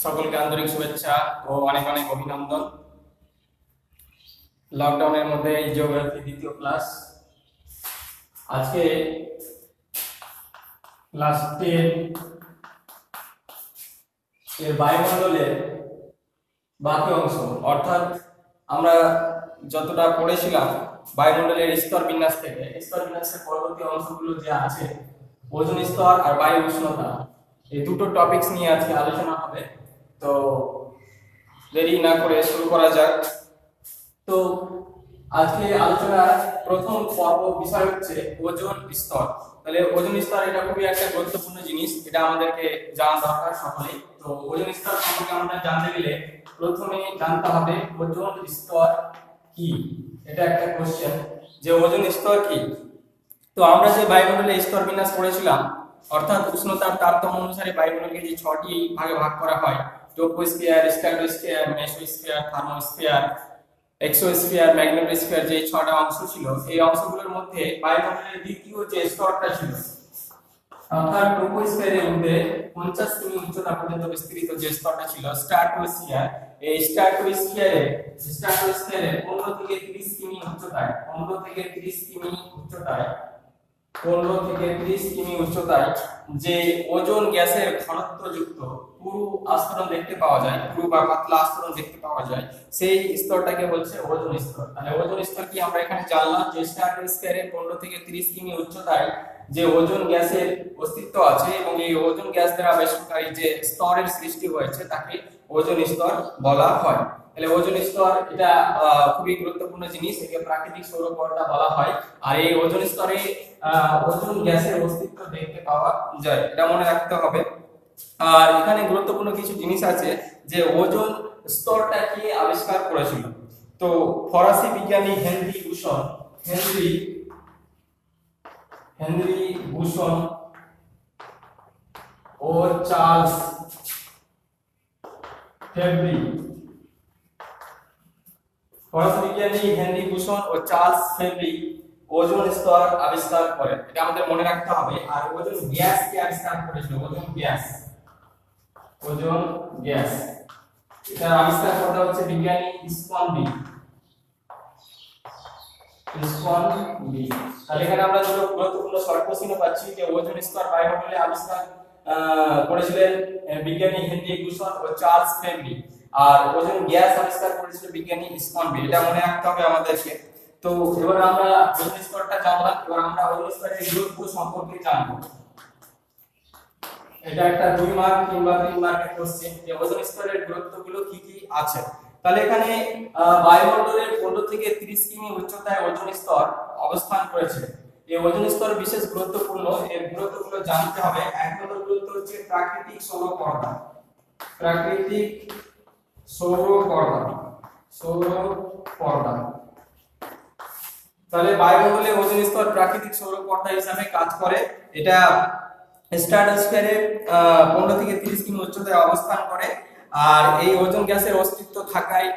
সকলকে আন্তরিক শুভেচ্ছা ও অনেক অনেক অভিনন্দন। লকডাউনের মধ্যে এই জিওগ্রাফি দ্বিতীয় ক্লাস। আজকে ক্লাস 10 এর বায়ুমণ্ডলের বাকি অংশ, অর্থাৎ আমরা যতটা পড়েছিলাম বায়ুমণ্ডলের স্তর বিন্যাস থেকে, স্তর বিন্যাসের পরবর্তী অংশগুলো যে আছে ওজোন স্তর আর বায়ু উষ্ণতা, এই দুটো টপিকস নিয়ে আজকে আলোচনা হবে। তো দেরি না করে শুরু করা যাক। তো আজকে আলোচনার প্রথম পর্ব বিষয় হচ্ছে ওজোন স্তর। তাহলে ওজোন স্তর এটা খুবই একটা গুরুত্বপূর্ণ জিনিস, এটা আমাদেরকে জানা দরকার সকলেই। তো ওজোন স্তর সম্পর্কে আমরা জানতে গেলে প্রথমে জানতে হবে ওজোন স্তর কি। এটা একটা কোশ্চেন যে ওজোন স্তর কি। তো আমরা যে বায়ুমণ্ডলে স্তর বিন্যাস পড়েছিলাম, অর্থাৎ উষ্ণতার তারতম্য অনুসারে বায়ুমণ্ডলকে যে 6টি ভাগে ভাগ করা হয়, troposphere, stratosphere, mesosphere, thermosphere, exosphere, magnetosphere, যে 6টা অংশ ছিল, এই অংশগুলোর মধ্যে বায়ুমণ্ডলের দ্বিতীয় যে স্তরটা ছিল, অর্থাৎ ট্রপোস্ফিয়ারের মধ্যে 50 কিমি উচ্চতা পর্যন্ত বিস্তৃত যে স্তরটা ছিল স্ট্র্যাটোস্ফিয়ার, এই স্ট্র্যাটোস্ফিয়ারে 15 থেকে 30 কিমি উচ্চতায়, 15 থেকে 30 কিমি উচ্চতায় 15 থেকে 30 কিমি উচ্চতায় যে ওজোন গ্যাসের ঘনত্বযুক্ত পুরু আস্তরণ দেখতে পাওয়া যায়, পুরু বা পাতলা আস্তরণ দেখতে পাওয়া যায়, সেই স্তরটাকে বলছে ওজোন স্তর। তাহলে ওজোন স্তর কি আমরা এখানে জানলাম যে স্ট্র্যাটোস্ফিয়ারে 15 থেকে 30 কিমি উচ্চতায় যে ওজোন গ্যাসের অস্তিত্ব আছে এবং এই ওজোন গ্যাস দ্বারা বেষ্টনকারী যে স্তরের সৃষ্টি হয়েছে তাকে ওজোন স্তর বলা হয়। তাহলে ওজোন স্তর এটা খুবই গুরুত্বপূর্ণ জিনিস, একে প্রাকৃতিক সৌর পর্দা বলা হয়। আর এই ওজোন স্তরে ওজোন গ্যাসের অস্তিত্ব দেখতে পাওয়া যায়, এটা মনে রাখতে হবে। আর এখানে গুরুত্বপূর্ণ কিছু জিনিস আছে যে ওজোন স্তরটা কে আবিষ্কার করেছিল। তো ফরাসি বিজ্ঞানী হেনরি বুসন ও চার্লস ফেব্রি, ফরাসি বিজ্ঞানী হেনরি বুসন ও চার্লস ফেব্রি ওজোন স্তর আবিষ্কার করেন, এটা আমাদের মনে রাখতে হবে। আর ওজোন গ্যাস কে আবিষ্কার করেছিল? ওজোন গ্যাস এটা আবিষ্কার করা হচ্ছে বিজ্ঞানী স্পনবি। তাহলে এখানে আমরা দুটো গুরুত্বপূর্ণ শর্ট কোশ্চেন পাচ্ছি যে ওজোন স্তর বায়ুমণ্ডলে আবিষ্কার করেছিলেন বিজ্ঞানী হেনরি বুসন ও চার্লস ফেব্রি, আর ওজোন গ্যাস আবিষ্কার করেছিল বিজ্ঞানী স্পনবি, এটা মনে রাখতে হবে আমাদেরকে। তো এবার আমরা ওজোন স্তরটা জানলাম, এবার আমরা ওজোন স্তরের গুরুত্ব সম্পর্কে জানবো। এটা একটা 2 মার্ক কিংবা 3 মার্কের কোশ্চেন যে ওজোন স্তরের গুরুত্বগুলো কি কি আছে। তাহলে এখানে বায়ুমণ্ডলের 15 থেকে 30 কিমি উচ্চতায় ওজোন স্তর অবস্থান করেছে। এই ওজোন স্তর বিশেষ গুরুত্বপূর্ণ, এর গুরুত্বগুলো জানতে হবে। এক নম্বর গুরুত্ব হচ্ছে প্রাকৃতিক সৌর পর্দা। তাহলে বায়ুমণ্ডলে ওজোন স্তর প্রাকৃতিক সৌর পর্দা হিসেবে কাজ করে। এটা স্ট্র্যাটোস্ফিয়ারে 15 থেকে 30 কিমি উচ্চতায় অবস্থান করে। আর এই ওজোন গ্যাসের অস্তিত্ব থাকায়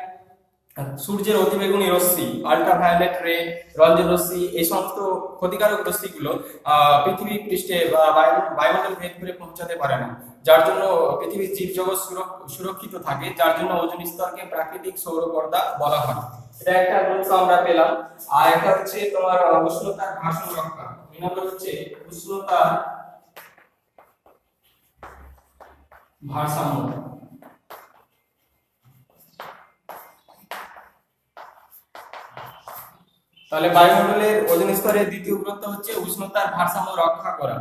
সূর্যের অতিবেগুনি রশ্মি, আল্ট্রাভায়োলেট রে, রঞ্জন রশ্মি, এই সমস্ত ক্ষতিকারক রশ্মিগুলো পৃথিবী পৃষ্ঠে বা বায়ুমণ্ডল ভেদ করে পৌঁছাতে পারে না, যার জন্য পৃথিবীর জীবজগৎ সুরক্ষিত থাকে, যার জন্য ওজোন স্তরকে প্রাকৃতিক সৌর পর্দা বলা হয়। এটা একটা গুরুত্ব আমরা পেলাম। আর একটা হচ্ছে তোমার উষ্ণতার ভারসাম্য রক্ষা। দুই নম্বর হচ্ছে উষ্ণতার ভারসাম্য। তাহলে বায়ুমণ্ডলের ওজোন স্তরের দ্বিতীয় গুরুত্ব হচ্ছে উষ্ণতার ভারসাম্য রক্ষা করা।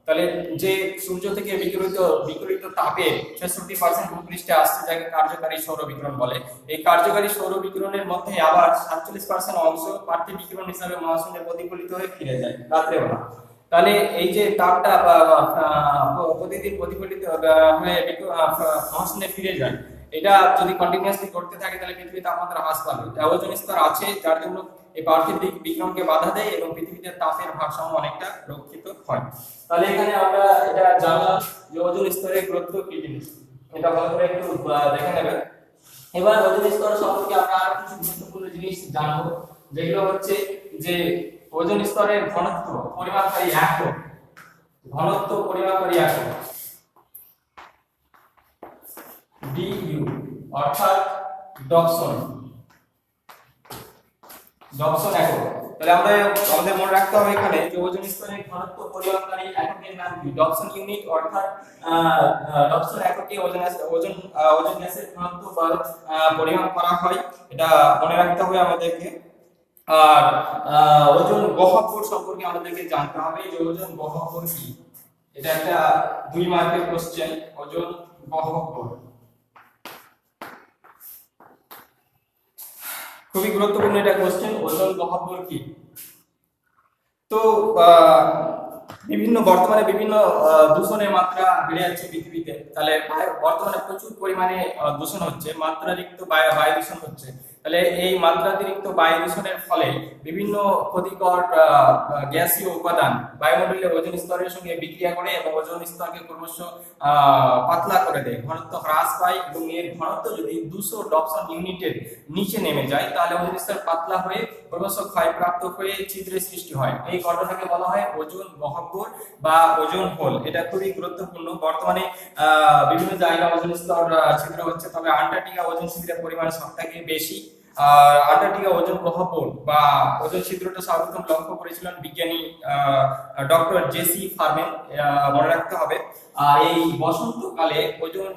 তাহলে যে সূর্য থেকে বিকিরিত তাপের 66% ভূপৃষ্ঠে আসছে, যাকে কার্যকারী সৌর বিকিরণ বলে। এই কার্যকারী সৌর বিকিরণের মধ্যে আবার 47% অংশ পার্থিব বিকিরণ হিসাবে মহাশূন্যে প্রতিফলিত হয়ে ফিরে যায় রাত্রেবেলা। তাহলে এই যে তাপটা প্রতিদিন প্রতিফলিত হয়ে মহাশূন্যে ফিরে যায়, এটা যদি কন্টিনিউয়াসলি করতে থাকে তাহলে পৃথিবীর তাপমাত্রা হ্রাস পাবে। ওজোন স্তর আছে যার জন্য এই পার্থিব বিকিরণকে বাধা দেয় এবং পৃথিবীতে তাপের ভারসাম্য অনেকটা রক্ষিত হয়। তাহলে এখানে আমরা এটা জানলাম যে ওজোন স্তরের গুরুত্ব কি জিনিস, এটা ভালো করে একটু দেখে নেবেন। এবার ওজোন স্তর সম্পর্কে আমরা আরো কিছু গুরুত্বপূর্ণ জিনিস জানবো, যেগুলো হচ্ছে যে ওজোন স্তরের ঘনত্ব পরিমাপকারী একক। ডিইউ অর্থাৎ ডপসন একক। তাহলে আমরা আমাদের মনে রাখতে হবে এখানে যে ওজোন স্তরের ঘনত্ব পরিমাপকারী এককের নাম কি, ডপসন ইউনিট অর্থাৎ ডপসন এককে ওজন গ্যাসের ঘনত্ব বা পরিমাপ করা হয়, এটা মনে রাখতে হবে আমাদেরকে। আর ওজন গহ্বর সম্পর্কে আমাদেরকে জানতে হবে যে ওজন গহ্বর কি, এটা একটা 2 মার্কের কোশ্চেন। ওজন গহ্বর খুবই গুরুত্বপূর্ণ এটা কোশ্চেন, ওজন গহ্বর কি। তো বর্তমানে বিভিন্ন দূষণের মাত্রা বেড়ে যাচ্ছে পৃথিবীতে। তাহলে বর্তমানে প্রচুর পরিমাণে দূষণ হচ্ছে, মাত্রাতিরিক্ত বায়ু দূষণ হচ্ছে। তাহলে এই মাত্রাতিরিক্ত বায়ু দূষণের ফলে বিভিন্ন ক্ষতিকর গ্যাসীয় উপাদান বায়ুমণ্ডলে ওজোন স্তরের সঙ্গে বিক্রিয়া করে এবং ওজোন স্তরকে ক্রমশ পাতলা করে দেয়, ঘনত্ব হ্রাস পায় এবং এর ঘনত্ব যদি 200 ডপসন ইউনিটের নিচে নেমে যায় তাহলে ওজোন স্তর পাতলা হয়ে ক্রমশ ক্ষয়প্রাপ্ত হয়ে ছিদ্রের সৃষ্টি হয়। এই ঘটনাকে বলা হয় ওজোন গহ্বর বা ওজোন হোল। এটা খুবই গুরুত্বপূর্ণ। বর্তমানে বিভিন্ন জায়গায় ওজোন স্তর ছিদ্র হচ্ছে, তবে আন্টার্কটিকা ওজোন ছিদ্রের পরিমাণ সবথেকে বেশি। আন্টার্কটিকা ওজোন গহ্বর বা ওজোন ছিদ্রটা সর্বপ্রথম লক্ষ্য করেছিলেন বিজ্ঞানী ডক্টর জেসি ফারম্যান, মনে রাখতে হবে। আর এই বসন্তকালে ওজোন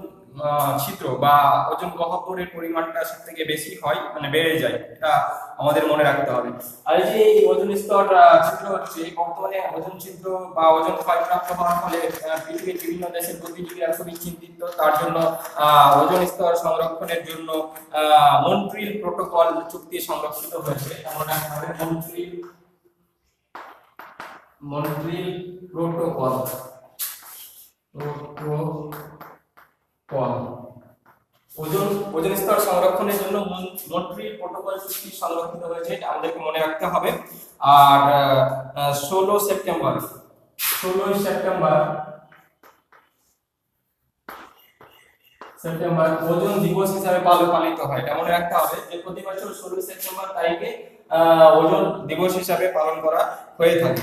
ছিদ্র বা ওজোন গহ্বরের পরিমাণটা সবথেকে বেশি হয়, মানে বেড়ে যায়, এটা আমাদের মনে রাখতে হবে। আর এই যে ওজোন স্তর ছিদ্র হচ্ছে, বর্তমানে ওজোন ছিদ্র বা ওজোন ক্ষয়প্রাপ্ত হওয়ার ফলে পৃথিবীর বিভিন্ন দেশের বুদ্ধিজীবীরা খুবই চিন্তিত। তার জন্য ওজোন স্তর সংরক্ষণের জন্য মন্ট্রিল প্রোটোকল চুক্তি সংরক্ষিত হয়েছে। মন্ট্রিল প্রোটোকল ওজোন স্তর সংরক্ষণের জন্য মন্ট্রিল প্রোটোকল চুক্তি সংরক্ষিত হয়েছে, এটা আমাদেরকে মনে রাখতে হবে। আর 16 সেপ্টেম্বর ওজোন দিবস হিসাবে পালিত হয়, এটা মনে রাখতে হবে যে প্রতি বছর 16 সেপ্টেম্বর তারিখে ওজোন দিবস হিসাবে পালন করা হয়ে থাকে।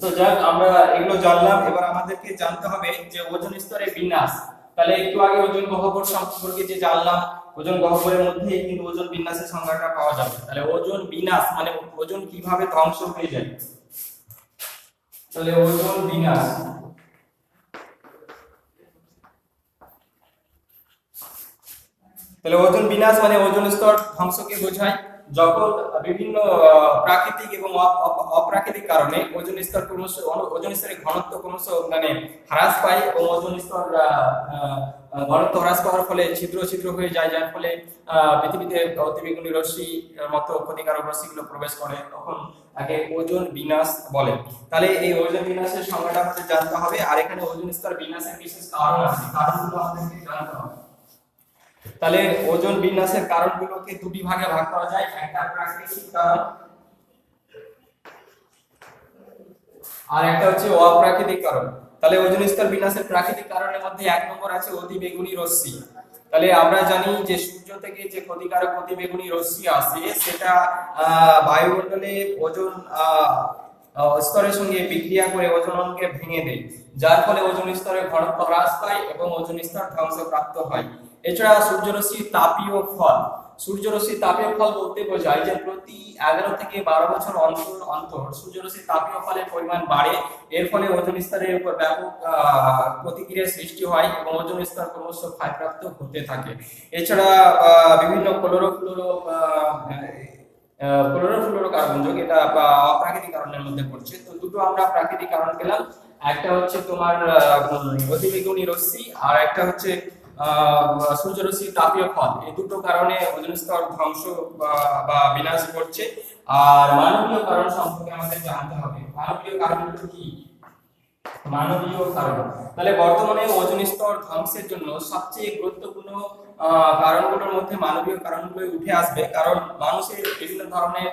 তো যাক, আমরা এগুলো জানলাম। এবার আমাদেরকে জানতে হবে যে ওজোন স্তরের বিন্যাস। তাহলে একটু আগে ওজোন গহ্বর সম্পর্কে যে জানলাম, ওজোন গহ্বরের মধ্যে কিন্তু ওজোন বিন্যাসের সংজ্ঞাটা পাওয়া যাবে। তাহলে ওজোন বিন্যাস মানে ওজোন কিভাবে ধ্বংস হয়ে যায়। তাহলে ওজোন বিন্যাস মানে ওজোন স্তর ধ্বংসকে বোঝায়। যখন বিভিন্ন প্রাকৃতিক এবং অপ্রাকৃতিক কারণে ওজোন স্তরের ঘনত্ব ক্রমশ মানে হ্রাস পায় এবং ওজোন স্তর ঘনত্ব হ্রাস পাওয়ার ফলে ছিদ্র হয়ে যায়, যার ফলে পৃথিবীতে অতিবেগুনি রশ্মি মতো ক্ষতিকারক রশ্মিগুলো প্রবেশ করে, তখন তাকে ওজোন বিন্যাস বলে। তাহলে এই ওজোন বিন্যাসের সংজ্ঞাটা আমাদের জানতে হবে। আর এখানে ওজোন স্তর বিন্যাসের বিশেষ কারণ আছে, কারণগুলো আমাদেরকে জানতে হবে। তাহলে ওজোন বিন্যাসের কারণগুলোকে দুটি ভাগে ভাগ করা যায়, একটা প্রাকৃতিক কারণ আর একটা হচ্ছে অপ্রাকৃতিক কারণ। তাহলে ওজোন স্তর বিন্যাসের প্রাকৃতিক কারণের মধ্যে 1 নম্বর আছে অতিবেগুনি রশ্মি। তাহলে আমরা জানি যে সূর্য থেকে যে ক্ষতিকারক অতিবেগুনি রশ্মি আসে সেটা বায়ুমণ্ডলে ওজোন স্তরের সঙ্গে বিক্রিয়া করে ওজোন অণুকে ভেঙে দেয়, যার ফলে ওজোন স্তরের ঘনত্ব হ্রাস পায় এবং ওজোন স্তর ধ্বংসপ্রাপ্ত হয়। এছাড়া সূর্যরশ্মির তাপীয় ফল বলতে বোঝায় যে প্রতি 11 থেকে 12 বছর অন্তর সূর্যরশ্মির তাপীয় ফলের পরিমাণ বাড়ে। এর ফলে ওজোন স্তরের উপর ব্যাপক প্রতিক্রিয়ার সৃষ্টি হয় এবং ওজোন স্তর ক্রমশ ক্ষয়প্রাপ্ত হতে থাকে। এছাড়া বিভিন্ন ক্লোরোফ্লোরোকার্বন যোগ, এটা অপ্রাকৃতিক কারণের মধ্যে পড়ছে। তো দুটো আমরা প্রাকৃতিক কারণ পেলাম, একটা হচ্ছে তোমার অতিবেগুনি রশ্মি আর একটা হচ্ছে সূর্যরশ্মির তাপীয় ফল। এই দুটো কারণে ওজোন স্তর ধ্বংস বা বিনাশ ঘটছে। আর মানবীয় কারণ সম্পর্কে আমাদের জানতে হবে। মানবীয় কারণগুলো কি? তাহলে বর্তমানে ওজোন স্তর ধ্বংসের জন্য সবচেয়ে গুরুত্বপূর্ণ কারণগুলোর মধ্যে মানবীয় কারণগুলো উঠে আসবে, কারণ মানুষের বিভিন্ন ধরনের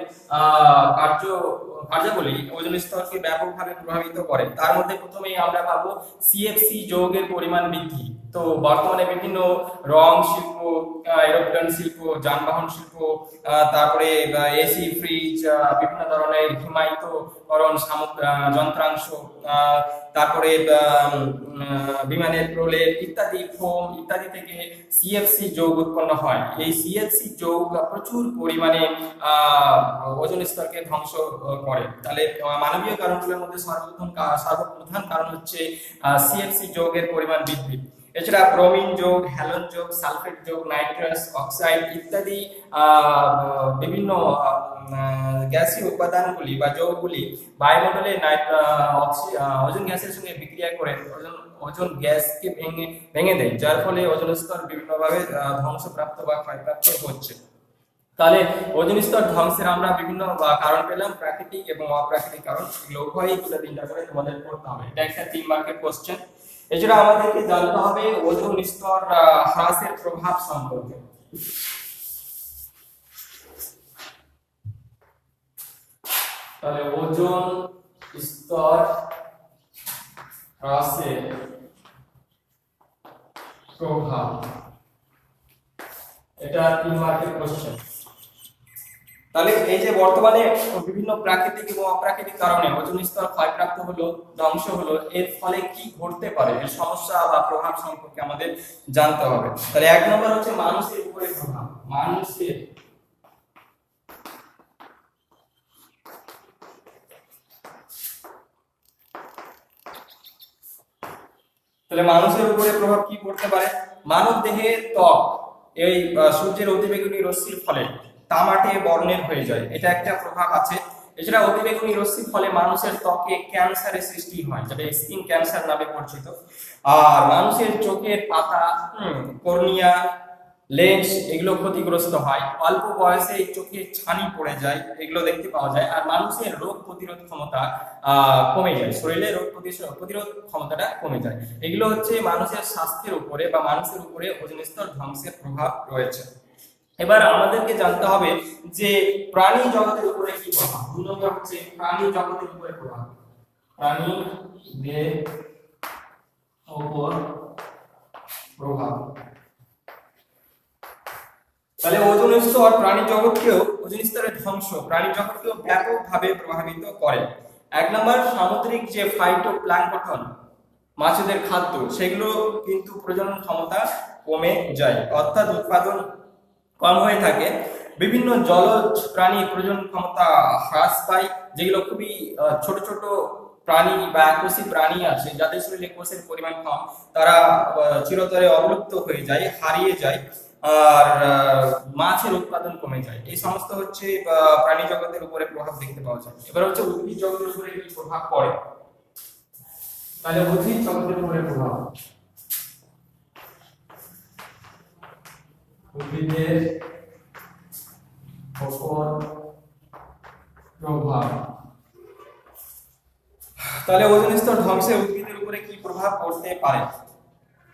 কার্যাবলী ওজোন স্তরকে ব্যাপকভাবে প্রভাবিত করে। তার মধ্যে প্রথমেই আমরা পাবো সিএফসি যৌগের পরিমাণ বৃদ্ধি। তো বর্তমানে বিভিন্ন রং শিল্প, এরোপ্লেন শিল্প, যানবাহন শিল্প, তারপরে এসি, ফ্রিজ, বিভিন্ন ধরনের হিমায়িতকরণ যন্ত্রাংশ, তারপরে বিমানের প্রলেপ ইত্যাদি, ফোম ইত্যাদি থেকে সিএফসি যৌগ উৎপন্ন হয়। এই সিএফসি যৌগ প্রচুর পরিমাণে ওজোন স্তরকে ধ্বংস করে। তাহলে মানবীয় কারণগুলোর মধ্যে সর্বপ্রধান কারণ হচ্ছে সিএফসি যৌগের পরিমাণ বৃদ্ধি। এছাড়া ব্রোমিন যোগ, হ্যালোন যোগ, সালফেট যোগ, নাইট্রাস অক্সাইড ইত্যাদি বিভিন্ন গ্যাসীয় উপাদানগুলি বা যৌগগুলি বায়ুমণ্ডলে ওজোন গ্যাসের সঙ্গে বিক্রিয়া করে ওজোন গ্যাসকে ভেঙে দেয়, যার ফলে ওজোন স্তর বিভিন্নভাবে ধ্বংসপ্রাপ্ত বা ক্ষয়প্রাপ্ত হচ্ছে। তাহলে ওজোন স্তর ধ্বংসের আমরা বিভিন্ন কারণ পেলাম, প্রাকৃতিক এবং অপ্রাকৃতিক কারণ। এগুলো উভয়ই তিনটা করে তোমাদের পড়তে হবে। এটা একটা 3 মার্কের কোশ্চেন। এছাড়া আমাদেরকে জানতে হবে ওজোন স্তর হ্রাসের প্রভাব সম্পর্কে। তাহলে ওজোন স্তর হ্রাসের প্রভাব, এটা 3 মার্কের কোশ্চেন। তাহলে এই যে বর্তমানে বিভিন্ন প্রাকৃতিক এবং অপ্রাকৃতিক কারণে ওজোন স্তর ক্ষয়প্রাপ্ত হলো, ধ্বংস হলো, এর ফলে কি ঘটতে পারে, এর সমস্যা বা প্রভাব সম্পর্কে আমাদের জানতে হবে। তাহলে 1 নম্বর হচ্ছে মানুষের উপরে প্রভাব। মানুষের উপরে প্রভাব কি পড়তে পারে? মানব দেহের ত্বক এই সূর্যের অতিবেগুনি রশ্মির ফলে তামাটে বর্ণের হয়ে যায়, এটা একটা প্রভাব আছে। এছাড়া অতিবেগুনি রশ্মির ফলে মানুষের ত্বকে ক্যান্সারের সৃষ্টি হয়, যেটা স্কিন ক্যান্সার নামে পরিচিত। আর মানুষের চোখের পাতা, কর্নিয়া, লেন্স এগুলো ক্ষতিগ্রস্ত হয়। অল্প বয়সে চোখে ছানি পড়ে যায়, এগুলো দেখতে পাওয়া যায়। আর মানুষের রোগ প্রতিরোধ ক্ষমতা কমে যায়, শরীরে রোগ প্রতিরোধ ক্ষমতাটা কমে যায়। এগুলো হচ্ছে মানুষের স্বাস্থ্যের উপরে বা মানুষের উপরে ওজোন স্তর ধ্বংসের প্রভাব রয়েছে। এবার আমাদেরকে জানতে হবে যে প্রাণী জগতের উপরে কি প্রভাব। 2 নম্বর হচ্ছে প্রাণী জগতের উপরে প্রভাব। প্রাণীদের উপর প্রভাব। তাহলে ওজোন স্তর প্রাণী জগৎকেও, ওজোন স্তরের ধ্বংস প্রাণী জগৎকেও ব্যাপকভাবে প্রভাবিত করে। 1 নম্বর সামুদ্রিক যে ফাইটোপ্ল্যাঙ্কটন, মাছেদের খাদ্য, সেগুলো কিন্তু প্রজনন ক্ষমতা কমে যায়, অর্থাৎ উৎপাদন কম হয়ে থাকে। বিভিন্ন জলজ প্রাণী প্রজনন ক্ষমতা হ্রাস পায়, যেগুলো খুবই ছোট ছোট প্রাণী বা এককোষী প্রাণী আছে, যাদের শরীরে কোষের পরিমাণ কম, তারা চিরতরে অবলুপ্ত হয়ে যায়, হারিয়ে যায়। আর মাছের উৎপাদন কমে যায়। এই সমস্ত হচ্ছে প্রাণী জগতের উপরে প্রভাব দেখতে পাওয়া যায়। এবার হচ্ছে উদ্ভিদ জগতের উপরে কি প্রভাব পড়ে। তাহলে উদ্ভিদ জগতের উপরে প্রভাব, উদ্ভিদের উপর প্রভাব। তাহলে ওজোন স্তর ধ্বংসে উদ্ভিদের উপরে কি প্রভাব পড়তে পারে?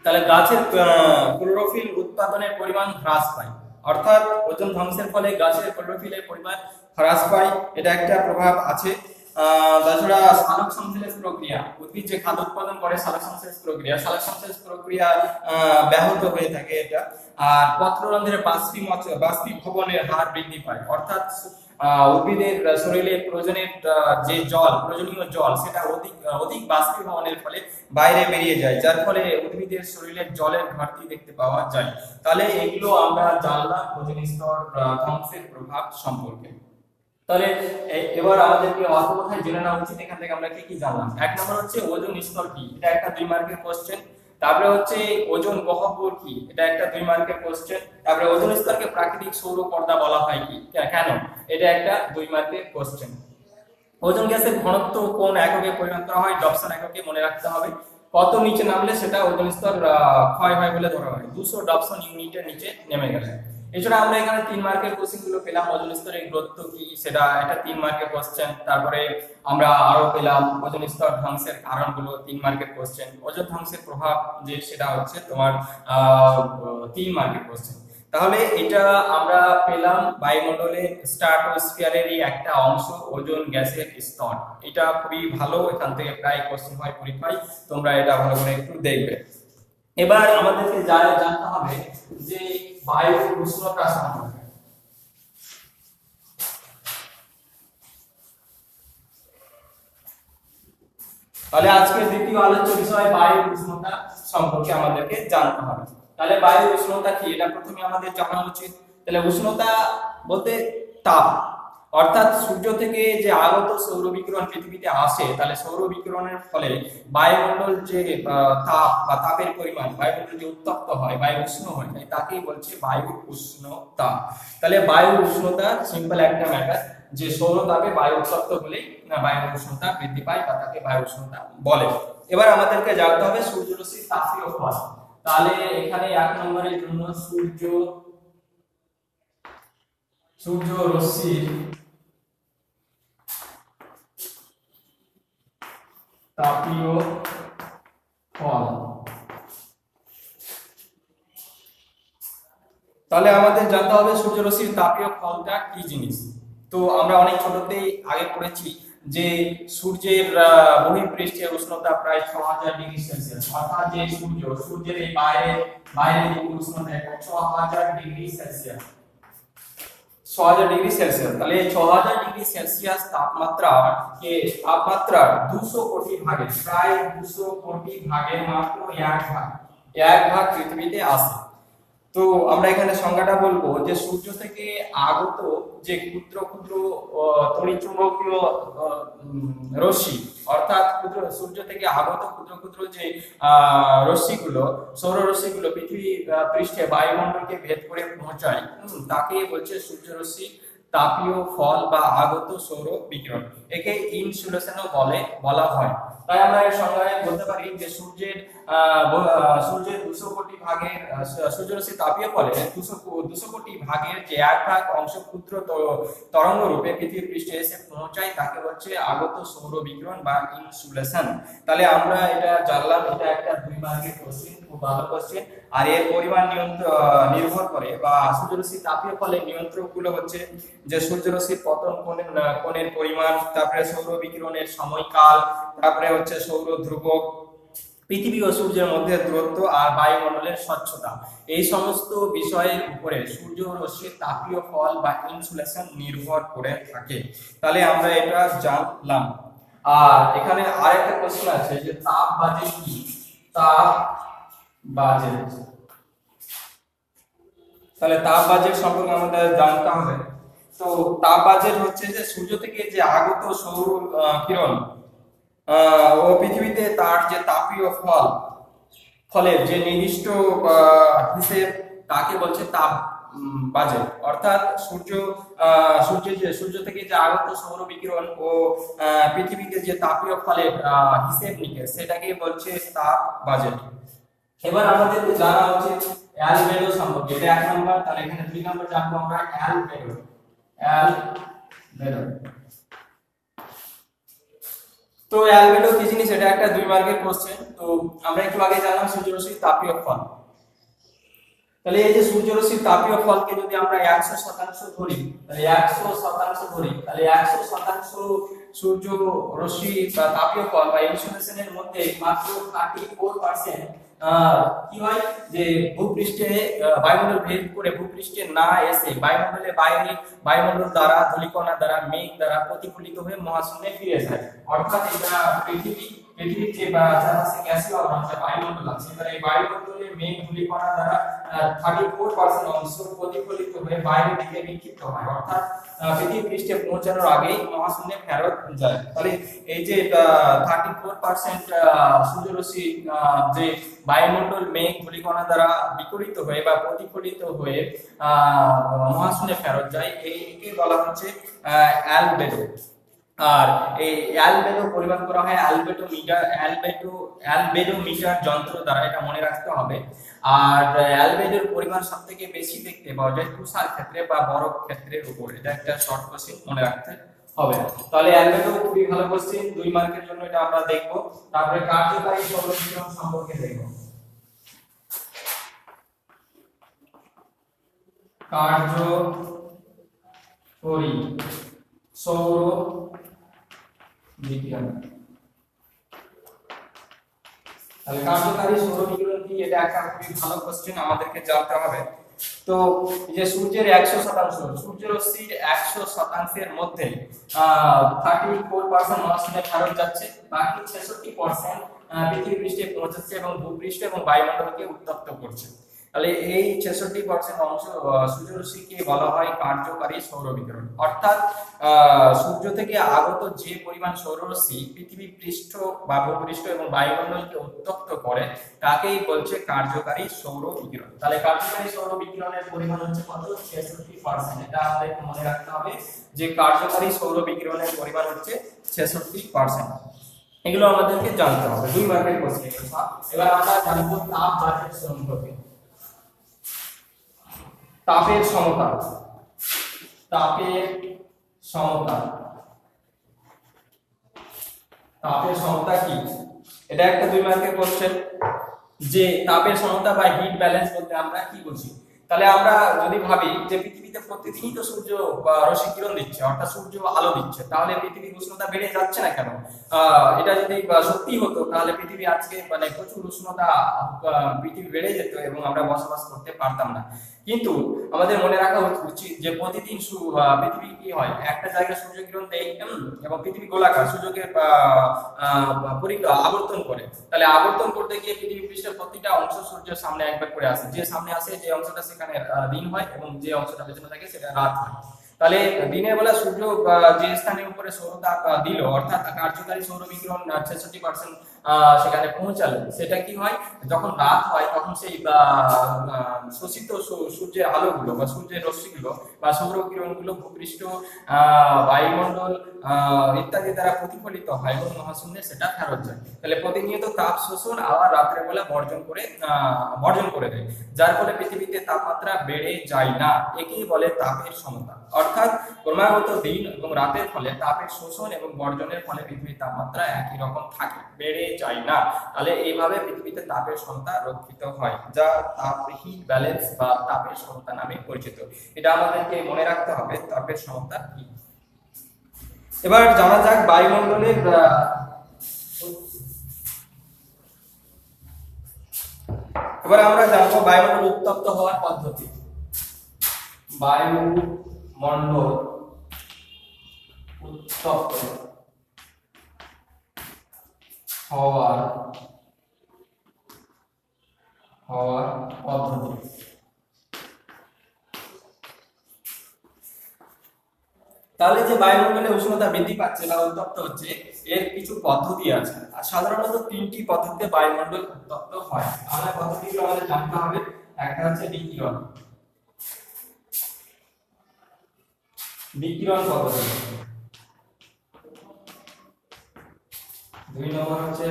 তাহলে গাছের ক্লোরোফিল উৎপাদনের পরিমাণ হ্রাস পায়, অর্থাৎ ওজোন ধ্বংসের ফলে গাছের ক্লোরোফিলের পরিমাণ হ্রাস পায়, এটা একটা প্রভাব আছে। তাছাড়া সালোক সংশ্লেষ প্রক্রিয়া, উদ্ভিদ যে খাদ্য উৎপাদন করে সালোক সংশ্লেষ প্রক্রিয়া ব্যাহত হয়ে থাকে এটা। আর পত্ররন্ধ্রের বাষ্পীভবনের হার বৃদ্ধি পায়, অর্থাৎ উদ্ভিদের শরীরে প্রয়োজনীয় জল সেটা অধিক বাষ্পীভবনের ফলে বাইরে বেরিয়ে যায়, যার ফলে উদ্ভিদের শরীরে জলের ঘাটতি দেখতে পাওয়া যায়। তাহলে এগুলো আমরা জানলাম ওজোন স্তর ধ্বংসের প্রভাব সম্পর্কে। তাহলে এবার আমাদেরকে অল্প কথায় জেনে নেওয়া উচিত এখান থেকে আমরা কি কি জানলাম। 1 নম্বর হচ্ছে ওজোন স্তর কি, এটা একটা 2 মার্কের কোশ্চেন। তারপরে হচ্ছে ওজোন গহ্বর কি, এটা একটা 2 মার্কের কোশ্চেন। তারপরে ওজোন স্তরকে প্রাকৃতিক সৌর পর্দা বলা হয় কি, কেন, এটা একটা 2 মার্কের কোশ্চেন। ওজোন গ্যাসের ঘনত্ব কোন এককে পরিমাপ করা হয়, ডপসন এককে মনে রাখতে হবে। কত নিচে নামলে সেটা ওজোন স্তর ক্ষয় হয় বলে ধরা হয়, 200 ডপসন ইউনিটের নিচে নেমে গেলে। এছাড়া আমরা এখানে 3 মার্কের কোশ্চেন গুলো পেলাম, ওজন স্তরের গুরুত্ব কি সেটা, এটা 3 মার্কের কোশ্চেন। তারপরে আমরা আরো পেলাম ওজন স্তর ধ্বংসের কারণগুলো, 3 মার্কের কোশ্চেন। ওজন ধ্বংসের প্রভাব যে সেটা হচ্ছে তোমার 3 মার্কের কোশ্চেন। তাহলে এটা আমরা পেলাম বায়ুমণ্ডলের স্ট্রাটোস্ফিয়ারেরই একটা অংশ ওজোন গ্যাসের স্তর। এটা খুবই ভালো, এখান থেকে প্রায় কোশ্চেন হয় পরীক্ষায়, তোমরা এটা ভালো করে একটু দেখবে। এবার আমাদেরকে জানতে হবে যে বায়ুর উষ্ণতা সম্পর্কে। তাহলে আজকের দ্বিতীয় আলোচ্য বিষয় বায়ুর উষ্ণতা সম্পর্কে আমাদেরকে জানতে হবে। তাহলে বায়ুর উষ্ণতা কি এটা প্রথমে আমাদের জানা উচিত। তাহলে উষ্ণতা বলতে তাপ, অর্থাৎ সূর্য থেকে যে আগত সৌর বিকিরণ পৃথিবীতে আসে, তাহলে সৌর বিকিরণের ফলে বায়ুমণ্ডল যে তাপ বা তাপের পরিমাণ, বায়ুমণ্ডল যে উত্তপ্ত হয়, বায়ু উষ্ণ হয়ে যায়, তাকেই বলছে বায়ুর উষ্ণতা। তাহলে বায়ুর উষ্ণতা সিম্পল একটা ম্যাটার, যে সৌর তাপে বায়ু উত্তপ্ত হলেই বায়ুর উষ্ণতা বৃদ্ধি পায় বা তাকে বায়ু উষ্ণতা বলে। এবার আমাদেরকে জানতে হবে সূর্যরশ্মির তাপীয় ফল। তাহলে এখানে 1 নম্বরের জন্য সূর্যরশ্মির তাপীয় ফল। তাহলে আমাদের জানতে হবে সূর্যরশ্মির তাপীয় ফলটা কি জিনিস। তো আমরা অনেক ছোটতেই আগে পড়েছি যে সূর্যের বহিঃপৃষ্ঠের উষ্ণতা প্রায় 6000 ডিগ্রি সেলসিয়াস, অর্থাৎ যে সূর্যের এই বাইরের যে উষ্ণতা 6000 ডিগ্রি সেলসিয়াস, 6000 ডিগ্রি সেলসিয়াস। তাহলে 6000 ডিগ্রি সেলসিয়াস তাপমাত্রার 200 কোটি ভাগে, প্রায় 200 কোটি ভাগের মাত্র এক ভাগ পৃথিবীতে আসে। তো আমরা এখানে সংজ্ঞাটা বলবো যে সূর্য থেকে আগত যে ক্ষুদ্র ক্ষুদ্র তড়িৎচুম্বকীয় রশ্মি, অর্থাৎ সূর্য থেকে আগত ক্ষুদ্র ক্ষুদ্র যে রশ্মিগুলো, সৌর রশ্মিগুলো পৃথিবী পৃষ্ঠে বায়ুমণ্ডলকে ভেদ করে পৌঁছায়, তাকে বলছে সূর্যরশ্মি তাপীয় ফল বা আগত সৌর বিকিরণ। একে ইনসুলেশনও বলা হয়। তাই আমরা এর সংজ্ঞায় বলতে পারি যে সূর্যের 200 কোটি ভাগের সূর্যরশ্মি তাপীয় ফলে 200 কোটি ভাগের যে এক ভাগ অংশ ক্ষুদ্র তরঙ্গ রূপে পৃথিবীর পৃষ্ঠে এসে পৌঁছায়, তাকে বলছে আগত সৌর বিকিরণ বা ইনসুলেশন। তাহলে আমরা এটা জানলাম, এটা একটা 2 মার্কের কোশ্চেন, খুব ভালো কোশ্চেন। আর এর পরিমাণ নির্ভর করে বা সূর্যরশ্মি তাপীয় ফলে নিয়ন্ত্রক গুলো হচ্ছে যে সূর্যরশ্মির পতন কোণের পরিমাণ, তারপরে সৌর বিকিরণের সময়কাল, তারপরে হচ্ছে সৌর ধ্রুবক, পৃথিবী ও সূর্যের মধ্যে দূরত্ব, আর বায়ুমণ্ডলের স্বচ্ছতা। এই সমস্ত বিষয়ের উপরে সূর্যরশ্মির তাপীয় ফল বা ইনসুলেশন নির্ভর করে থাকে। তাহলে আমরা এটা জানলাম। আর এখানে আরেকটা প্রশ্ন আছে যে তাপ বাজেট কি। তাপ বাজেট, তাহলে তাপ বাজেট সম্পর্কে আমাদের জানতে হবে। তো তাপ বাজেট হচ্ছে যে সূর্য থেকে যে আগত সৌর কিরণ ও পৃথিবীতে তার যে তাপীয় ফলের যে নির্দিষ্ট হিসেব, তাকে বলছে তাপ বাজেট। অর্থাৎ সূর্য থেকে যে আগত সৌর বিকিরণ ও পৃথিবীতে যে তাপীয় ফলের হিসেব নিকেশ, সেটাকে বলছে তাপ বাজেট। এবার আমাদের জানা উচিত অ্যালবেডো সম্পর্কে, এটা 1 নম্বর। তাহলে এখানে 2 নম্বর জানবো আমরা অ্যালবেডো। তো অ্যালবেডো কি জিনিস, এটা একটা 2 মার্কের কোশ্চেন। তো আমরা একটু আগে জানলাম সূর্যরশ্মির তাপীয় ফল। তাহলে এই যে সূর্যরশ্মির তাপীয় ফলকে যদি আমরা 100% ধরি, তাহলে 100% ধরি, তাহলে 100% সূর্য রশ্মি বা তাপীয় ফল বা ইনসুলেশনের মধ্যে মাত্র 34% কি হয় যে ভূপৃষ্ঠে বায়ুমণ্ডল ভেদ করে ভূপৃষ্ঠে না এসে বায়ুমণ্ডলে বাইরে বায়ুমণ্ডল দ্বারা, ধূলিকণা দ্বারা, মেঘ দ্বারা প্রতিফলিত হয়ে মহাশূন্যে ফিরে যায়। অর্থাৎ এটা পৃথিবীর যে চারপাশে গ্যাসীয় আবরণ যে বায়ুমণ্ডল আছে, এই বায়ুমণ্ডলে মেঘ ধূলিকণা দ্বারা 34% অংশ প্রতিফলিত হয়ে বাইরের দিকে বিক্ষিপ্ত হয়, অর্থাৎ পৃথিবী পৃষ্ঠে পৌঁছানোর আগেই মহাশূন্যে ফেরত যায়। তাহলে এই যে 34% সূর্যরশ্মি যে বায়ুমণ্ডল মেঘ ধূলিকণা দ্বারা বিকিরিত হয়ে বা প্রতিফলিত হয়ে মহাশূন্যে ফেরত যায়, একে বলা হচ্ছে অ্যালবেডো। আর এই অ্যালবেডো পরিমাপ করা হয় অ্যালবেডো মিটার যন্ত্র দ্বারা, এটা মনে রাখতে হবে। আর অ্যালবেডোর পরিমাণ সব থেকে বেশি দেখতে পাওয়া যায় তুষার ক্ষেত্রে বা বরফ ক্ষেত্রের উপর। এটা একটা শর্ট কোশ্চেন, মনে রাখতে হবে। তাহলে অ্যালবেডো খুবই ভালো কোশ্চেন, 2 মার্কের জন্য এটা আমরা দেখব। তারপরে কার্যকারী সৌর বিকিরণ সম্পর্কে দেখব। কার্যকরী সৌর বিকিরণ। তাহলে কার্যকারী সৌর বিকিরণ কি, এটা একটা খুবই ভালো কোশ্চেন, আমাদেরকে জানতে হবে। তো এই যে সূর্যের 100%, সূর্য রশ্মির 100%-এর মধ্যে 34% মহাশূন্যে ফেরত যাচ্ছে, বাকি 66% পৃথিবী পৃষ্ঠে পৌঁছাচ্ছে এবং ভূপৃষ্ঠ এবং বায়ুমণ্ডলকে উত্তপ্ত করছে। তাহলে এই 66% অংশ সূর্যরশ্মিকে বলা হয় কার্যকারী সৌর বিকিরণ। অর্থাৎ সূর্য থেকে আগত যে পরিমাণ সৌররশ্মি পৃথিবী পৃষ্ঠ বা ভূপৃষ্ঠ এবং বায়ুমণ্ডলকে উত্তপ্ত করে তাকেই বলছে কার্যকারী সৌর বিকিরণ। তাহলে কার্যকারী সৌর বিকিরণের পরিমাণ হচ্ছে কত? 66%। এটা আমাদের মনে রাখতে হবে যে কার্যকারী সৌর বিকিরণের পরিমাণ হচ্ছে 66%। এগুলো আমাদেরকে জানতে হবে, 2 মার্কের কোশ্চেন। এবার আমরা জানবো তাপ বাজেট সম্পর্কে। তাপের সমতা। তাপের সমতা। তাপের সমতা কি? এটা একটা 2 মার্কের কোশ্চেন, যে তাপের সমতা বা হিট ব্যালেন্স বলতে আমরা কি বুঝি। তাহলে আমরা যদি ভাবি যে পৃথিবীতে প্রতিদিনই তো সূর্য রশ্মি কিরণ দিচ্ছে, অর্থাৎ সূর্য আলো দিচ্ছে, তাহলে পৃথিবীর উষ্ণতা বেড়ে যাচ্ছে না কেন? এটা যদি সত্যি হতো তাহলে পৃথিবী আজকে মানে প্রচুর উষ্ণতা, পৃথিবী বেড়ে যেত এবং আমরা বসবাস করতে পারতাম না। কিন্তু আমাদের মনে রাখা উচিত যে প্রতিদিন পৃথিবী কি হয়, একটা জায়গায় সূর্য কিরণ দেয় এবং পৃথিবী গোলাকার, সূর্যকে আবর্তন করে। তাহলে আবর্তন করতে গিয়ে পৃথিবী পৃষ্ঠের প্রতিটা অংশ সূর্যের সামনে একবার করে আসে, যে সামনে আসে যে অংশটা সেখানে দিন হয় এবং যে অংশটা পেছনে থাকে সেটা রাত হয়। তাহলে দিনের বেলা সূর্য যে স্থানের উপরে সৌরতাপ দিল, অর্থাৎ কার্যকারী সৌর বিকিরণ 66% সেখানে পৌঁছালো, সেটা কি হয়, যখন রাত হয় তখন সেই শোষিত সূর্যের আলোগুলো বা সূর্যের রশ্মিগুলো বা সৌর কিরণগুলো ভূপৃষ্ঠ, বায়ুমণ্ডল ইত্যাদি দ্বারা প্রতিফলিত হয় এবং মহাশূন্যে সেটা ফেরত যায়। তাহলে প্রতিনিয়ত তাপ শোষণ আবার রাত্রে বেলা বর্জন করে দেয়, যার ফলে পৃথিবীতে তাপমাত্রা বেড়ে যায় না। একেই বলে তাপের সমতা। অর্থাৎ ক্রমাগত দিন এবং রাতের ফলে তাপের শোষণ এবং বর্জনের ফলে পৃথিবীর তাপমাত্রা একই রকম থাকে, বেড়ে যায় না। তাহলে এইভাবে পৃথিবীতে তাপের সমতা রক্ষিত হয়, যা তাপ হিট ব্যালেন্স বা তাপের সমতা নামে পরিচিত। এটা আমাদেরকে মনে রাখতে হবে তাপের সমতা কি। এবার জানা যাক বায়ুমণ্ডলের এবার আমরা জানবো বায়ুমণ্ডল উত্তপ্ত হওয়ার পদ্ধতি। বায়ুমণ্ডল উত্তপ্ত হওয়ার পদ্ধতি। তাহলে যে বায়ুমণ্ডলে উষ্ণতা বৃদ্ধি পাচ্ছে বা উত্তপ্ত হচ্ছে, এর কিছু পদ্ধতি আছে। আর সাধারণত 3টি পদ্ধতিতে বায়ুমণ্ডল উত্তপ্ত হয়। আমরা পদ্ধতিগুলো আমাদের জানতে হবে। একটা হচ্ছে বিকিরণ পদ্ধতি। 2 নম্বর হচ্ছে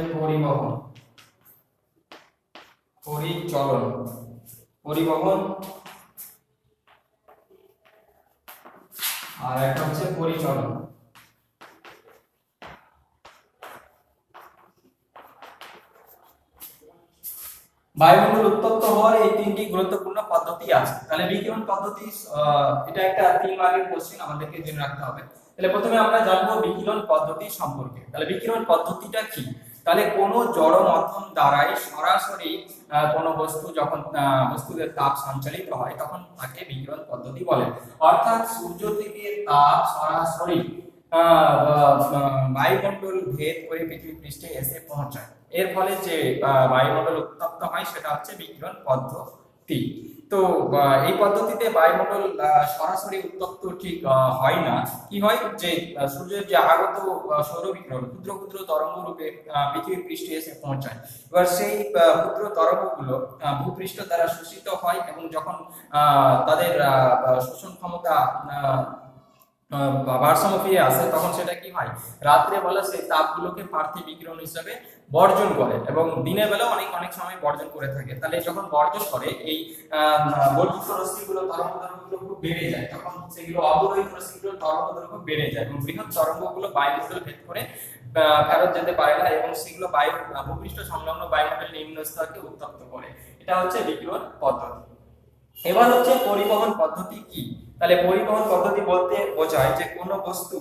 পরিবহন, আর একটা হচ্ছে পরিচলন। বায়ুমণ্ডল উত্তপ্ত হওয়ার এই 3টি গুরুত্বপূর্ণ পদ্ধতি আছে। তাহলে বিকিরণ পদ্ধতি, এটা একটা 3 মার্কের কোশ্চেন, আমাদেরকে জেনে রাখতে হবে। তাহলে প্রথমে আমরা জানবো বিকিরণ পদ্ধতি সম্পর্কে। তাহলে বিকিরণ পদ্ধতিটা কি? তাহলে কোনো জড় মাধ্যম দ্বারাই সরাসরি কোনো বস্তু যখন বস্তুতে তাপ সঞ্চালিত হয় তখন তাকে বিকিরণ পদ্ধতি বলে। অর্থাৎ সূর্য থেকে তাপ সরাসরি বায়ুমণ্ডল ভেদ করে পৃথিবী পৃষ্ঠে এসে পৌঁছায়। এর ফলে যে বায়ুমণ্ডল উত্তপ্ত হয় সেটা হচ্ছে বিকিরণ পদ্ধতি। তো এই পদ্ধতিতে বায়ুমণ্ডল সরাসরি উত্তপ্ত ঠিক হয় না। কি হয়, যে সূর্যের যে আগত সৌর বিকিরণ ক্ষুদ্র ক্ষুদ্র তরঙ্গ রূপে পৃথিবীর পৃষ্ঠে এসে পৌঁছায়। এবার সেই ক্ষুদ্র তরঙ্গগুলো ভূপৃষ্ঠ দ্বারা শোষিত হয় এবং যখন তাদের শোষণ ক্ষমতা ভারসাম্য ফিরে আসে, তখন সেটা কি হয়, রাত্রে বেলা সেই তাপগুলোকে পার্থিব বিকিরণ হিসাবে বর্জন করে এবং দিনের বেলা অনেক অনেক সময় বর্জন করে থাকে। তাহলে যখন বর্জন করে এই বর্ধিত রশ্মিগুলো তরঙ্গদৈর্ঘ্যগুলো খুব বেড়ে যায়, তখন সেগুলো অবরোহিত রশ্মিগুলোর তরঙ্গদৈর্ঘ্য বেড়ে যায় এবং বৃহৎ তরঙ্গগুলো বায়ুমণ্ডল ভেদ করে ফেরত যেতে পারে না এবং সেগুলো ভূপৃষ্ঠ সংলগ্ন বায়ুমণ্ডলের নিম্ন স্তরকে উত্তপ্ত করে। এটা হচ্ছে বিকিরণ পদ্ধতি। এবার হচ্ছে পরিবহন পদ্ধতি কি। তাহলে পরিবহন পদ্ধতি বলতে বোঝায় যে কোনো বস্তু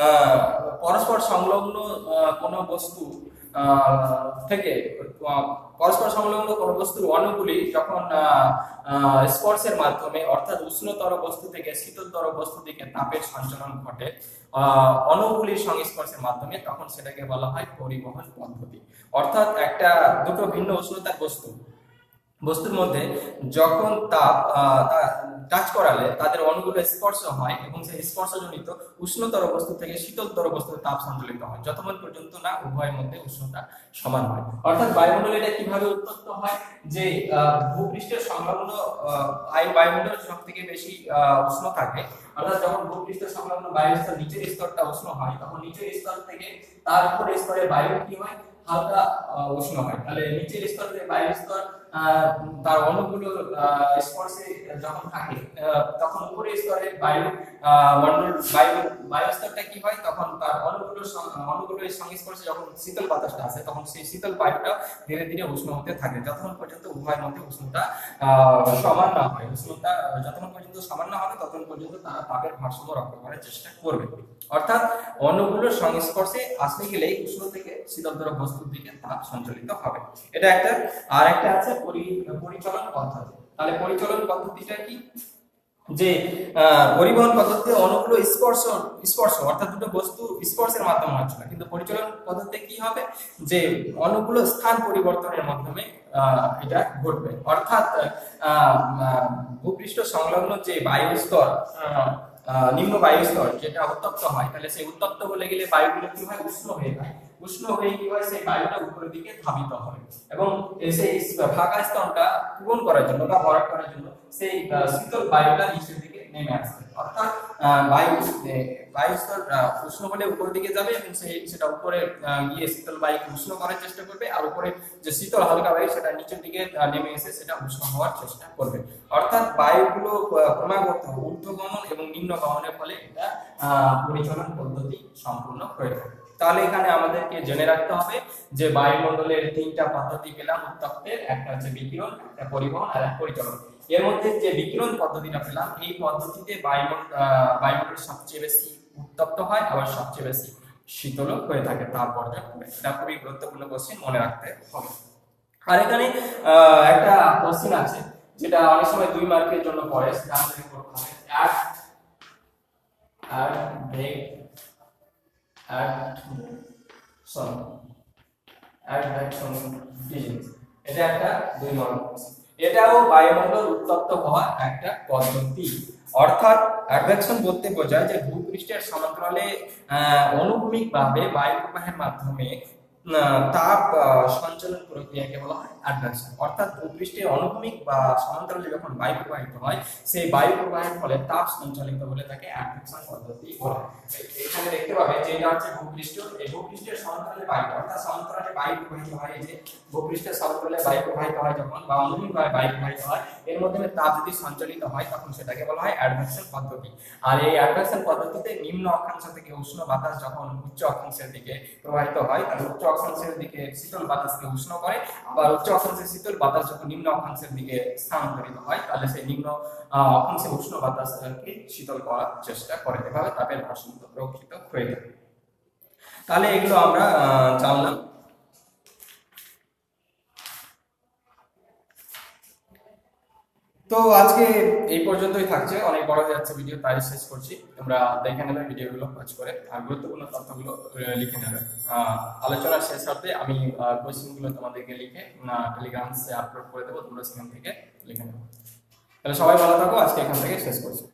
আহ, পরস্পর সংলগ্ন কোনো বস্তু থেকে পরস্পর সংলগ্ন কোনো বস্তুর অণুগুলি যখন স্পর্শের মাধ্যমে অর্থাৎ উষ্ণতর বস্তু থেকে শীতলতর বস্তু দিকে তাপের সঞ্চালন ঘটে অণুগুলির সংস্পর্শের মাধ্যমে, তখন সেটাকে বলা হয় পরিবহন পদ্ধতি। অর্থাৎ দুটো ভিন্ন উষ্ণতার বস্তুর মধ্যে যখন তাপ টাচ করালে তাদের অণুগুলো স্পর্শ হয় এবং সেই স্পর্শজনিত উষ্ণতর বস্তু থেকে শীতলতর বস্তুতে তাপ সঞ্চালিত হয়, যতক্ষণ পর্যন্ত না উভয়ের মধ্যে উষ্ণতা সমান হয়। অর্থাৎ বায়ুমণ্ডলে এটা কিভাবে উত্তপ্ত হয়, যে ভূপৃষ্ঠের সংলগ্ন বায়ুমণ্ডল সব থেকে বেশি উষ্ণ থাকে, অর্থাৎ যখন ভূপৃষ্ঠ সংলগ্ন বায়ুর স্তর নিচের স্তরটা উষ্ণ হয়, তখন নিচের স্তর থেকে তার উপরের স্তরে বায়ু কি হয়, হালকা উষ্ণ হয়। তাহলে নিচের স্তরে বায়ুর স্তর তার অণুগুলো স্পর্শে যখন থাকে, তখন উপরের স্তরে বায়ু স্তরটা কি হয়, তখন তার অণুগুলোর সংস্পর্শে যখন শীতল বাতাসটা আসে, তখন সেই শীতল বায়ুটা ধীরে ধীরে উষ্ণ হতে থাকে, যতক্ষণ পর্যন্ত উভয়ের মধ্যে উষ্ণতা সমান না হয়। উষ্ণতা যতক্ষণ পর্যন্ত সমান না হবে ততক্ষণ পর্যন্ত তারা তাপের ভারসাম্য রক্ষা করার চেষ্টা করবে। অর্থাৎ অণুগুলোর সংস্পর্শে আসতে গেলেই উষ্ণ থেকে শীতলতর বস্তুর দিকে তাপ সঞ্চালিত হবে। এটা একটা। আর একটা আছে পরিচলন পদ্ধতি। তাহলে পরিচলন পদ্ধতিটা কি, যে পরিবহন পদ্ধতিতে অণুগুলো স্পর্শ অর্থাৎ দুটো বস্তু স্পর্শের মাধ্যমে হচ্ছে না, কিন্তু পরিচলন পদ্ধতিতে কি হবে, যে অণুগুলো স্থান পরিবর্তনের মাধ্যমে এটা ঘটবে। অর্থাৎ ভূপৃষ্ঠ সংলগ্ন যে বায়ুস্তর নিম্ন বায়ুস্তর যেটা উত্তপ্ত হয়, তাহলে সেই উত্তপ্ত হলে গেলে বায়ুগুলো কি হয়, উষ্ণ হয়ে যায়। উষ্ণ হয়ে কি হয়, সেই বায়ুটা উপরের দিকে ধাবিত হয় এবং সেই ফাঁকা স্তরটা পূরণ করার জন্য বা ভরাট করার জন্য সেই শীতল বায়ুটা নিচের দিকে নেমে আসবে। অর্থাৎ বায়ুস্তর উষ্ণ হলে উপরের দিকে যাবে এবং সেটা উপরে গিয়ে শীতল বায়ুকে উষ্ণ করার চেষ্টা করবে, আর উপরে যে শীতল হালকা বায়ু সেটা নিচের দিকে নেমে এসে সেটা উষ্ণ হওয়ার চেষ্টা করবে। অর্থাৎ বায়ুগুলো ক্রমাগত ঊর্ধ্বগমন এবং নিম্নগমনের ফলে এটা পরিচলন পদ্ধতি সম্পূর্ণ হয়ে থাকে। তাহলে এখানে আমাদেরকে জেনে রাখতে হবে যে বায়ুমণ্ডলের তিনটা পদ্ধতি পেলাম উত্তপ্তের, একটা হচ্ছে বিকিরণ, একটা পরিবহন আর একটা পরিচলন। এর মধ্যে যে বিকিরণ পদ্ধতিটা পেলাম, এই পদ্ধতিতে বায়ুমণ্ডল সবচেয়ে বেশি উত্তপ্ত হয়, আবার সবচেয়ে বেশি শীতল হয়ে থাকে তাপ বর্জন করে। এটা খুবই গুরুত্বপূর্ণ কোশ্চেন, মনে রাখতে হবে। আর এখানে একটা কোশ্চেন আছে যেটা অনেক সময় 2 মার্কের জন্য পড়ে, সেটা আমাদের করতে হবে এটা একটা 2 মার্ক। এটাও বায়ুমণ্ডল উত্তপ্ত হওয়ার একটা পদ্ধতি। অর্থাৎ অ্যাডভেকশন বলতে বোঝায় যে ভূপৃষ্ঠের সমান্তরালে অনুভূমিকভাবে বায়ু প্রবাহের মাধ্যমে তাপ সঞ্চালন প্রক্রিয়াকে বলা হয় অ্যাডভেকশন। অর্থাৎ ভূপৃষ্ঠে অনুভূমিক বা সমান্তরালে যখন বায়ু প্রবাহিত হয়, সেই বায়ু প্রবাহের ফলে তাপ সঞ্চালিত বলে তাকে অ্যাডভেকশন পদ্ধতি বলা হয়। এখানে দেখতে পাবে যে এটা হচ্ছে ভূপৃষ্ঠ, এই ভূপৃষ্ঠের সমান্তরালে বায়ু, অর্থাৎ সমান্তরালে বায়ু প্রবাহিত হয়, এই যে ভূপৃষ্ঠের সমান্তরালে বায়ু প্রবাহিত হয় যখন, বা অনুভূমিকভাবে বায়ু প্রবাহিত হয়, এর মাধ্যমে তাপ যদি সঞ্চালিত হয় তখন সেটাকে বলা হয় অ্যাডভেকশন পদ্ধতি। আর এই অ্যাডভেকশন পদ্ধতিতে নিম্ন অক্ষাংশ থেকে উষ্ণ বাতাস যখন উচ্চ অক্ষাংশের দিকে প্রবাহিত হয়, তাহলে উচ্চ অক্ষাংশের দিকে শীতল বাতাসকে উষ্ণ করে, আবার উচ্চ অক্ষাংশের শীতল বাতাস যখন নিম্ন অক্ষাংশের দিকে স্থানান্তরিত হয়, তাহলে সেই নিম্ন অক্ষাংশে উষ্ণ বাতাসকে শীতল করার চেষ্টা করে। এভাবে তাপের ভারসাম্য রক্ষিত হয়ে থাকে। তাহলে এগুলো আমরা জানলাম। তো আজকে এই পর্যন্তই থাকছে, অনেক বড় হয়ে যাচ্ছে ভিডিও, তাই শেষ করছি। তোমরা দেখে নেবে ভিডিওগুলো কাজ করে, আর গুরুত্বপূর্ণ তথ্যগুলো লিখে নেবে। আলোচনার শেষ হতে আমি কোয়েশ্চেনগুলো তোমাদেরকে লিখে টেলিগ্রামে আপলোড করে দেবো, তোমরা সেখান থেকে লিখে নেবে। তাহলে সবাই ভালো থাকো, আজকে এখান থেকে শেষ করছি।